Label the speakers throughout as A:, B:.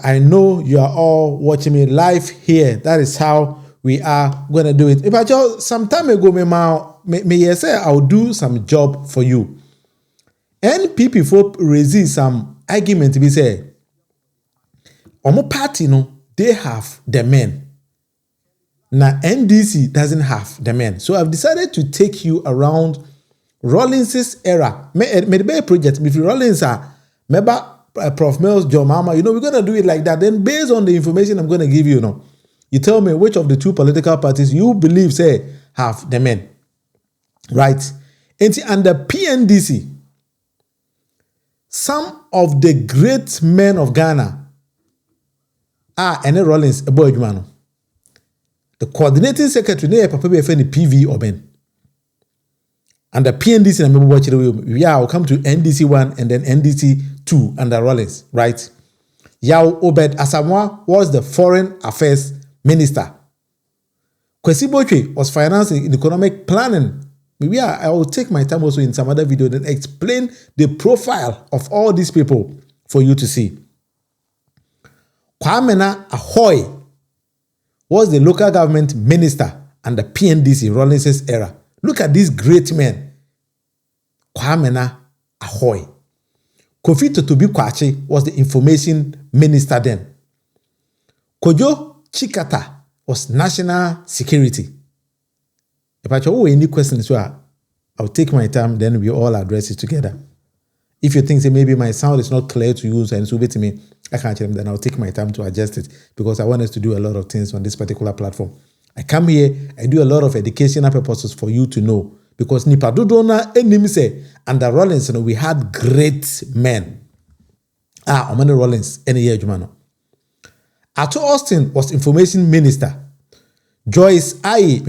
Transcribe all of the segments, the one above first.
A: I know you are all watching me live here. That is how we are going to do it. If I just some time ago, me say I'll do some job for you. NPP folk raise some argument to be say, Omo party no, they have the men. Now NDC doesn't have the men. So I've decided to take you around Rawlings' era. Me the project, if Rawlings are member Prof. Mills, John Mahama, we're going to do it like that. Then based on the information I'm going to give you, you tell me which of the two political parties you believe, say, have the men. Right? And under PNDC, some of the great men of Ghana are Rawlings, a boy, the coordinating secretary, Papa PV or Ben. And the PNDC, I remember watching I'll come to NDC 1 and then NDC 2 under Rawlings, right? Yao Obed Asamoah was the foreign affairs minister. Kwesi Botwe was financing in economic planning. Maybe I will take my time also in some other video and explain the profile of all these people for you to see. Kwamena Ahoy was the local government minister under PNDC Rawlings' era. Look at these great men. Kwamena Ahoy. Kofi Totobi Kwache was the information minister then. Kojo Chikata was national security. If I have any questions, I'll take my time, then we all address it together. If you think maybe my sound is not clear to you and so to me, I can't tell them, then I'll take my time to adjust it because I want us to do a lot of things on this particular platform. I come here, I do a lot of educational purposes for you to know. Because Nipa Dodona enemy say, under Rawlings, we had great men. Omani Rawlings, any year, Jumano. Ato Austin was information minister. Joyce Aye,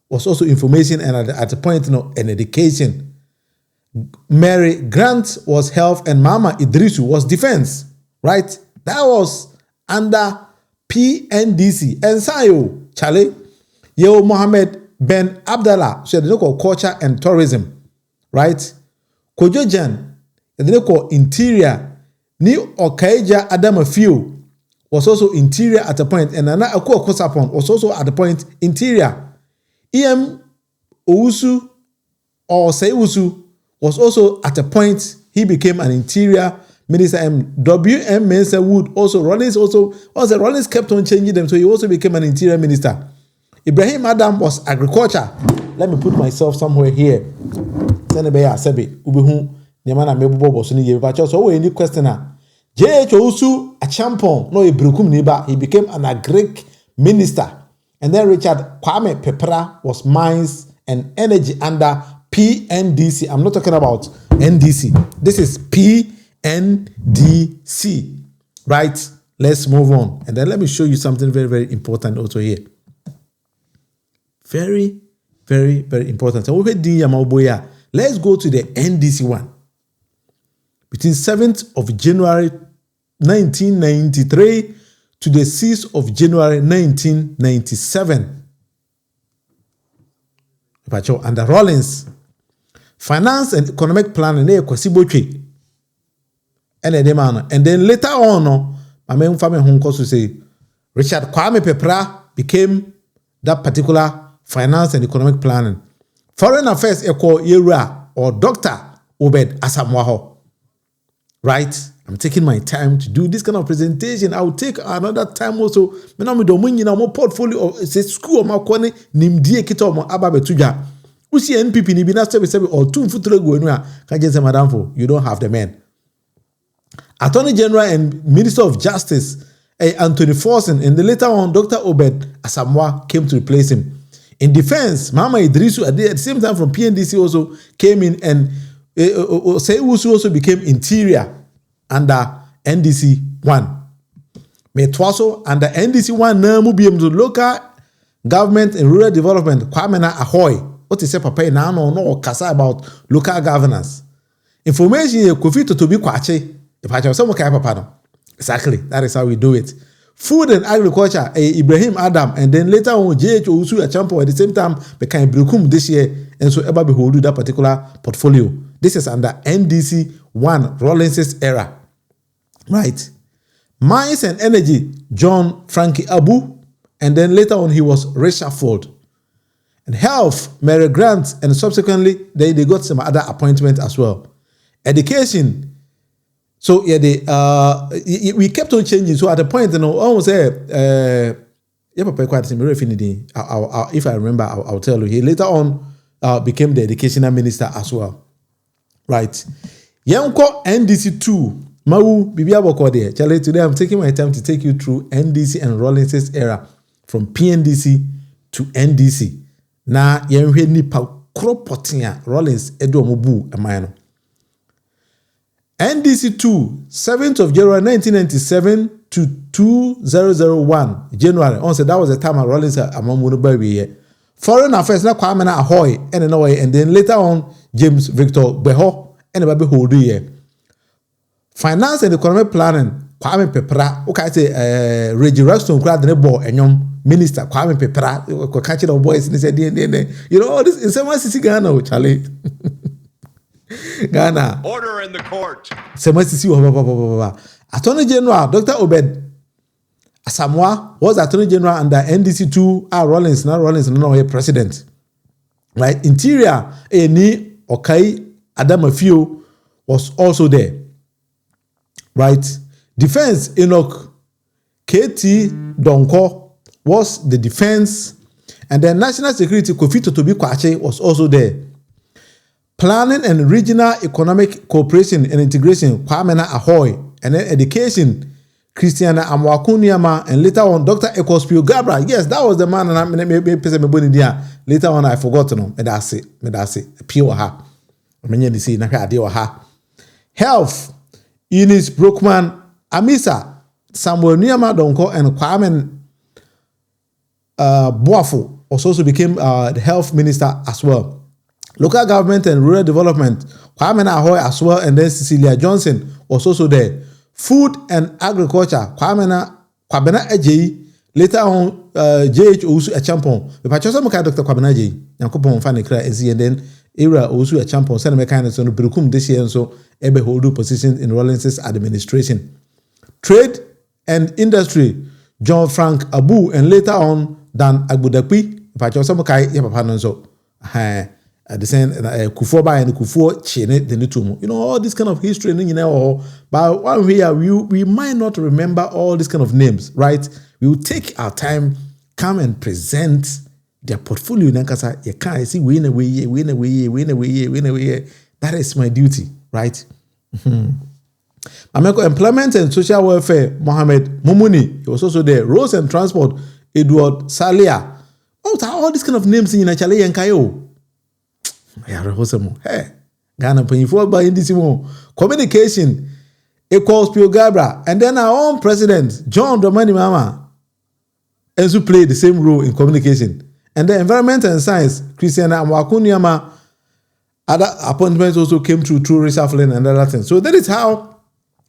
A: was also information and at the point, and education. Mary Grant was health and Mama Idrisu was defense. Right? That was under PNDC. And Sayo, Charlie, Yeo Mohammed Ben Abdallah, so they call culture and tourism. Right? Kojo Jan, they call interior. Ni Okaija Adamafiu was also interior at a point. And Nana Akua Kosapon was also at the point interior. EM Ousu or Seusu was also at a point. He became an interior minister. WM Mensa Wood also Rawlings kept on changing them, so he also became an interior minister. Ibrahim Adam was agriculture. Let me put myself somewhere here. So any questioner. J.H. Ousu a champion, no a brukum niba. He became an agric minister. And then Richard Kwame Pepera was mines and energy under PNDC. I'm not talking about NDC. This is PNDC. Right? Let's move on. And then let me show you something very, very important also here. Very, very, very important. So let's go to the NDC one. Between 7th of January 1993 to the 6th of January 1997. Under Rawlings, finance and economic planning, and then later on, my main family home to say Richard Kwame Pepera became that particular finance and economic planning. Foreign affairs equal Yera or Dr. Obed Asamoah. Right? I'm taking my time to do this kind of presentation. I will take another time also. More portfolio of school of Makone Nimdie Kita or Ababe Tuja. We see NPP ni bina step or 2 foot go anywhere. Madam for you don't have the men. Attorney General and Minister of Justice Anthony Forson and the later on Dr. Obed Asamoah came to replace him. In defense, Mama Idrisu at the same time from PNDC also came in, and Seusu also became interior under NDC 1. Metwaso under NDC 1 na mu biem to local government and rural development Kwamena Ahoy. What is papa na no kasa about local governance. Information here Kofi Totobi Kwache. If I tell someone papa no. Exactly. That is how we do it. Food and agriculture, Ibrahim Adam, and then later on J.H. Ousu a champion at the same time became Brukum this year, and so ever behold that particular portfolio. This is under NDC 1 Rawlings' era. Right. Mines and Energy, John Frankie Abu, and then later on he was reshuffled. And Health, Mary Grant, and subsequently they got some other appointments as well. Education, so yeah, we kept on changing. So at the point, I almost say, if I remember, I'll tell you. He later on became the educational minister as well, right? Yanko NDC 2. Mau Bibia Bokode. Charlie, today I'm taking my time to take you through NDC and Rawlings' era from PNDC to NDC. Na yenhwe nipa kropotia Rawlings edo mobu amano. NDC 2, 7th of January 1997 to 2001 January. On said that was the time Rawlings amamuno baby. Foreign Affairs na Kwame na Ahoy and then later on James Victor Beho and baby hold here. Finance and Economic Planning, Kwame Pepra, okay, say Reggie Ruston crowd the boy and young minister Kwame Pepra, catching the boys and he said, you know, all this in some city Ghana, Charlie. Ghana.
B: Order in the court.
A: Attorney General Dr. Obed Asamoah was Attorney General under NDC2 Rawlings, not Rawlings, no president. Right? Interior, Eni Okai Adamafio was also there. Right? Defense, Enoch KT Donko was the defense, and then National Security Kofi Totobi Kwache was also there. Planning and Regional Economic Cooperation and Integration, Kwame Ahoy, and then Education, Christiana Amwakunyama, and later on Dr. Ecospio Gabra. Yes, that was the man, and later on I forgot to know. Medase, pure ha. Health, Eunice Brookman, Amisa, Samuel Niyama Donko, and Kwame Boafo also became the health minister as well. Local government and rural development, Kwame Ahoy as well, and then Cecilia Johnson was also there. Food and agriculture, Kwabena Eji, later on JH Osu Achampon. The Pachosa Dr. Kwabena J. Yankopon Fanny Cry and then Era Osu Achampon, Senator Mechanics on Brukum this year, and so Ebe Holdu position in Rawlings' administration. Trade and industry, John Frank Abu, and later on Dan Agbudakwi, Pachosa Mokai Yapapanonso. The same Kufuor by and Kufuor Chene the Nitumo. You know, all this kind of history, you know, but one way we might not remember all these kind of names, right? We will take our time, come and present their portfolio. You can't see win away. That is my duty, right? Employment and social welfare, Mohammed Mumuni, he was also there. Roads and transport, Edward Salia. All these kind of names in Chale and Kayo. Hey, Ghana paying for by NDC communication equals Pio Gabra, and then our own president John Dramani Mahama also played the same role in communication. And the environment and science, Christiana Amwakunyama, other appointments also came through reshuffling and other things. So that is how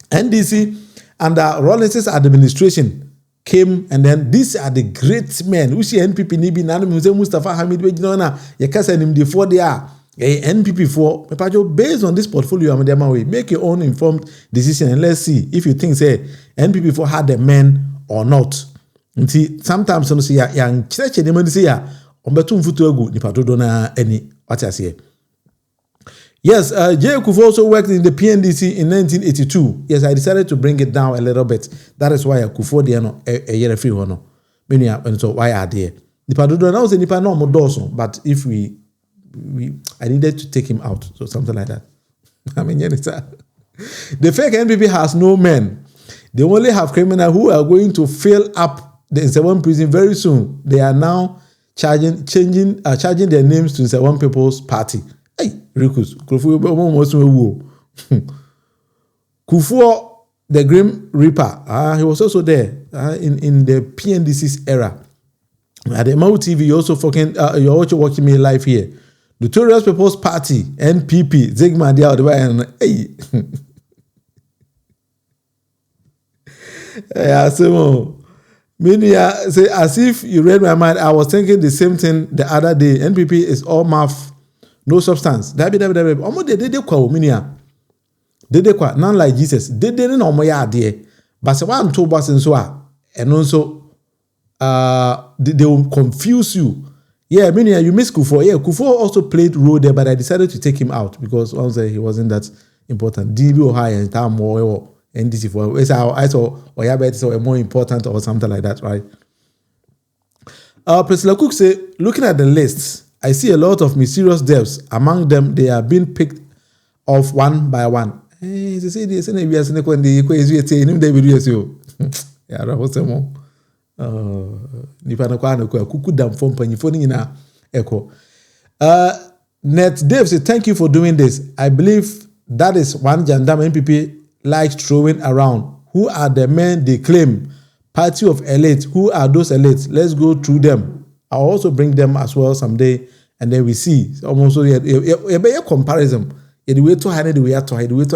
A: NDC under Rawlings' administration came, and then these are the great men. We see NPP Nibi Nanu Mustafa Hamid Wejinona, Yakasa Nimdi for they are NPP for based on this portfolio, make your own informed decision and let's see if you think say NPP for had the men or not. See, sometimes you see young church and say on betum futuagu ni patodona any what I say. Yes, J. Kufuor also worked in the PNDC in 1982. Yes, I decided to bring it down a little bit. That is why Kufuor a year free hono. And so why are there? The Padudona was a nipa no modoso, but if I needed to take him out, so something like that. I mean, the fake NPP has no men. They only have criminals who are going to fill up the Nsewon prison very soon. They are now changing their names to Nsewon People's Party. Hey, Rikus, Kufuor, the Grim Reaper, he was also there in the PNDC's era. At the Mau TV, you're also watching me live here. Notorious People's Party, NPP, Zigma Dia, and hey. Yeah, so say as if you read my mind, I was thinking the same thing the other day. NPP is all mouth, no substance. Almost they kwa minia. They kwa none like Jesus. They didn't know my idea. But say one two bus and so and also they will confuse you. Yeah, I mean, yeah, you miss Kufo. Yeah, Kufo also played role there, but I decided to take him out because once he wasn't that important. DB or high and time more NDC for I saw or yeah, but so more important or something like that, right? President Cook say, looking at the list, I see a lot of mysterious deaths. Among them, they are being picked off one by one. They say this and we are saying when the equation say him they will you. Yeah, what's the more? Nipa na kwa na kwa kuku dam phone panifo ni na echo. Net Dave say thank you for doing this. I believe that is one Jandam NPP likes throwing around. Who are the men they claim? Party of elites. Who are those elites? Let's go through them. I'll also bring them as well someday, and then we see. Almost a comparison. The way to handle the way to